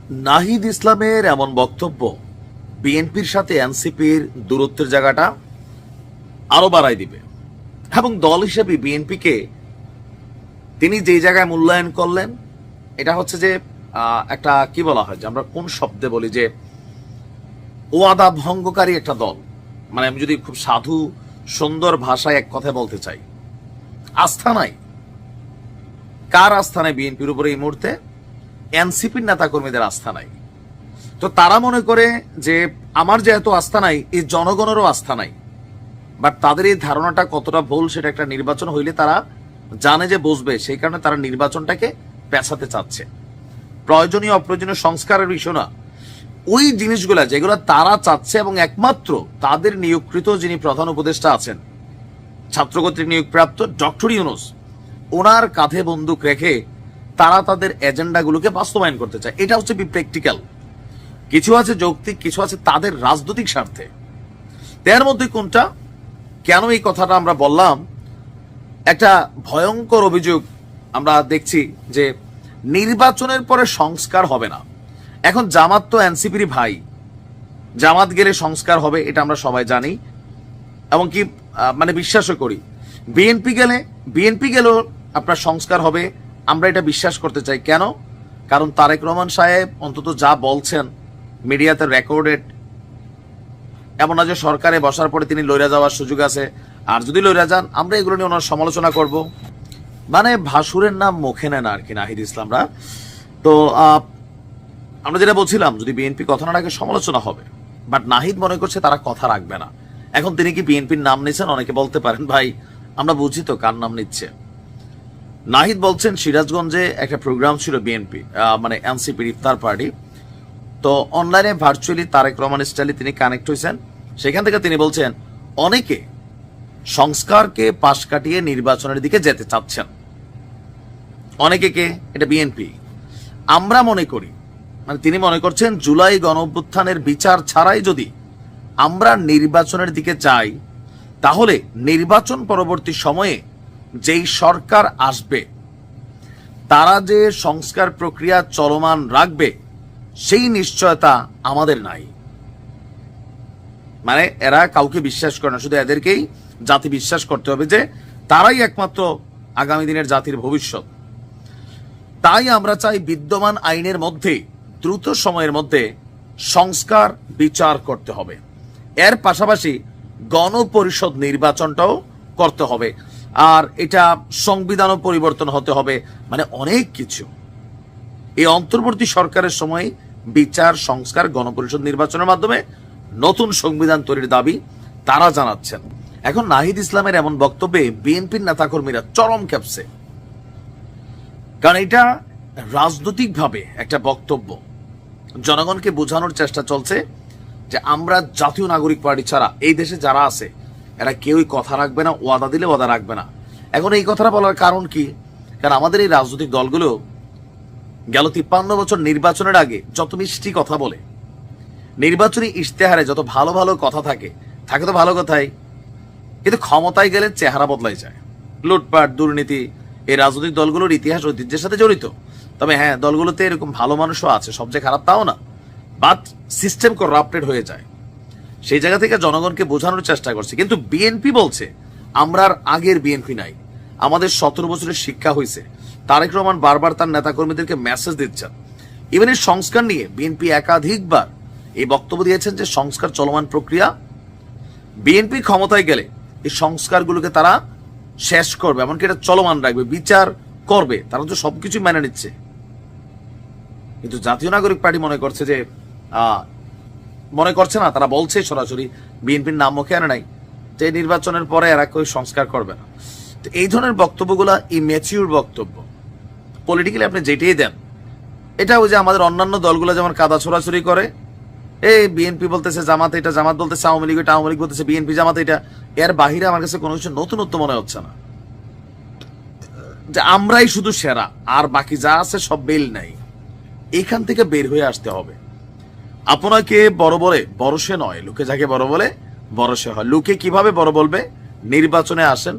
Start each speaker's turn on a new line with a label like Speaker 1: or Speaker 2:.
Speaker 1: নাহিদ ইসলামের এমন বক্তব্য বিএনপির সাথে এনসিপির দূরত্বের জায়গাটা আরো বাড়াই দিবে এবং দল হিসেবে বিএনপিকে তিনি যে জায়গায় মূল্যায়ন করলেন এটা হচ্ছে যে একটা কি বলা হয় যে আমরা কোন শব্দে বলি যে ওয়াদা ভঙ্গকারী একটা দল। মানে আমি যদি খুব সাধু সুন্দর ভাষায় এক কথায় বলতে চাই, আস্থা নাই। কার আস্থা নাই বিএনপির উপরে এই মুহূর্তে? এনসিপির নেতাকর্মীদের আস্থা নাই। তো তারা মনে করে যে আমার যে এত আস্থা নাই, এই জনগণেরও আস্থা নাই। বাট তাদের এই ধারণাটা কতটা ভুল সেটা একটা নির্বাচন হইলে তারা জানে যে বুঝবে, সেই কারণে তারা নির্বাচনটাকে পেছাতে চাচ্ছে। প্রয়োজনীয় অপ্রয়োজনীয় সংস্কারের বিষয় না, ওই জিনিসগুলা যেগুলো তারা চাচ্ছে এবং একমাত্র তাদের নিয়োগকৃত যিনি প্রধান উপদেষ্টা আছেন, ছাত্র কর্তৃক নিয়োগপ্রাপ্ত ডক্টর ইউনূস, ওনার কাঁধে বন্দুক রেখে তারা তাদের এজেন্ডাগুলোকে বাস্তবায়ন করতে চায়। এটা হচ্ছে প্র্যাকটিক্যাল। কিছু আছে যৌক্তিক, কিছু আছে তাদের রাজনৈতিক স্বার্থে। এর মধ্যে কোনটা, কেন এই কথাটা আমরা বললাম? একটা ভয়ঙ্কর অভিযোগ আমরা দেখছি যে নির্বাচনের পরে সংস্কার হবে না। এখন জামাত তো এনসিপির ভাই, জামাত গেলে সংস্কার হবে এটা আমরা সবাই জানি এবং কি মানে বিশ্বাসও করি। বিএনপি গেলেও আপনার সংস্কার হবে, আমরা এটা বিশ্বাস করতে চাই। কেন? কারণ তারেক রহমান সাহেব অন্তত যা বলছেন মিডিয়াতে রেকর্ডেড, এমন না যে সরকারে বসার পরে তিনি লইরা যাওয়ার সুযোগ আছে। আর যদি লইরা যান আমরা এগুলো নিয়ে ওনার সমালোচনা করব। মানে ভাসুরের নাম মুখে নেন আর কি নাহিদ ইসলামরা। তো আমরা যেটা বলছিলাম, যদি বিএনপি কথা না রাখে সমালোচনা হবে, বাট নাহিদ মনে করছে তারা কথা রাখবে না। এখন তিনি কি বিএনপির নাম নিচ্ছেন? অনেকে বলতে পারেন ভাই আমরা বুঝি তো কার নাম নিচ্ছে। নাহিদ বলছেন সিরাজগঞ্জে একটা প্রোগ্রাম ছিল বিএনপি মানে এনসিপির ইফতার পার্টি, তো অনলাইনে ভার্চুয়ালি তারেক রহমান স্টাইলে তিনি কানেক্ট হয়েছেন। সেখান থেকে তিনি বলছেন অনেকে সংস্কারকে পাশ কাটিয়ে নির্বাচনের দিকে যেতে চাচ্ছেন। অনেকে কে? এটা বিএনপি। আমরা মনে করি, মানে তিনি মনে করছেন জুলাই গণঅভ্যুত্থানের বিচার ছাড়াই যদি আমরা নির্বাচনের দিকে যাই, তাহলে নির্বাচন পরবর্তী সময়ে যেই সরকার আসবে তারা যে সংস্কার প্রক্রিয়া চলমান রাখবে সেই নিশ্চয়তা আমাদের নাই। মানে এরা কাউকে বিশ্বাস করে না, শুধু এদেরকেই জাতি বিশ্বাস করতে হবে যে তারাই একমাত্র আগামী দিনের জাতির ভবিষ্যৎ। তাই আমরা চাই বিদ্যমান আইনের মধ্যে দ্রুত সময়ের মধ্যে সংস্কার বিচার করতে হবে। এর পাশাপাশি গণপরিষদ নির্বাচনটাও করতে হবে, আর এটা সংবিধানও পরিবর্তন হতে হবে। মানে অনেক কিছু এই অন্তর্বর্তী সরকারের সময় বিচার, সংস্কার, গণপরিষদ নির্বাচনের মাধ্যমে নতুন সংবিধান তৈরির দাবি তারা জানাচ্ছেন। এখন নাহিদ ইসলামের এমন বক্তব্যে বিএনপির নেতাকর্মীরা চরম খেপছে, কারণ এটা রাজনৈতিকভাবে একটা বক্তব্য। জনগণকে বোঝানোর চেষ্টা চলছে যে আমরা জাতীয় নাগরিক পার্টি ছাড়া এই দেশে যারা আছে এরা কেউই কথা রাখবে না, ওয়াদা দিলে ওয়াদা রাখবে না। এখন এই কথাটা বলার কারণ কি? কারণ আমাদের এই রাজনৈতিক দলগুলো গেল 53 বছর নির্বাচনের আগে যত মিষ্টি কথা বলে, নির্বাচনী ইশতেহারে যত ভালো ভালো কথা থাকে তো ভালো কথাই, কিন্তু ক্ষমতায় গেলে চেহারা বদলাই যায়। লুটপাট, দুর্নীতি এই রাজনৈতিক দলগুলোর ইতিহাস ঐতিহ্যের সাথে জড়িত। তবে হ্যাঁ, দলগুলোতে এরকম ভালো মানুষও আছে, সব যে খারাপ তাও না, বাট সিস্টেম করাপ্টেড হয়ে যায়। সেই জায়গা থেকে জনগণকে বোঝানোর চেষ্টা করছে। কিন্তু বিএনপি বলছে আমরা আর আগের বিএনপি নাই, আমাদের 17 বছরের শিক্ষা হয়েছে। তারেক রহমান বারবার তার নেতাকর্মীদেরকে মেসেজ দিচ্ছেন। ইভেন এই সংস্কার নিয়ে বিএনপি একাধিকবার এই বক্তব্য দিয়েছেন যে সংস্কার চলমান প্রক্রিয়া, বিএনপি ক্ষমতায় গেলে এই সংস্কারগুলোকে তারা শেষ করবে, এমনকি এটা চলমান রাখবে, বিচার করবে। তারা তো সবকিছু মেনে নিচ্ছে। কিন্তু জাতীয় নাগরিক পার্টি মনে করছে যে মনে করছে না, তারা বলছে সরাসরি, বিএনপির নাম মুখে আনে নাই, যে নির্বাচনের পরে এরা কেউ সংস্কার করবে না। তো এই ধরনের বক্তব্যগুলা ইম্যাচিউর বক্তব্য। পলিটিক্যালি আপনি যেটাই দেন, এটা ওই যে আমাদের অন্যান্য দলগুলো যেমন কাদা ছোড়াছড়ি করে, এই বিএনপি বলতেছে জামাত এটা, জামাত বলতেছে আওয়ামী লীগ এটা, আওয়ামী লীগ বলতেছে বিএনপি জামাত এটা। এর বাহিরে আমার কাছে কোনো কিছু নতুনত্ব মনে হচ্ছে না, যে আমরাই শুধু সেরা আর বাকি যা আছে সব বেল নাই। এখান থেকে বের হয়ে আসতে হবে। আপনাকে বড় বলে বড় সে নয়, লোকে যাকে বড় বলে বড় সে হয়। লোকে কিভাবে বড় বলবে? নির্বাচনে আসেন,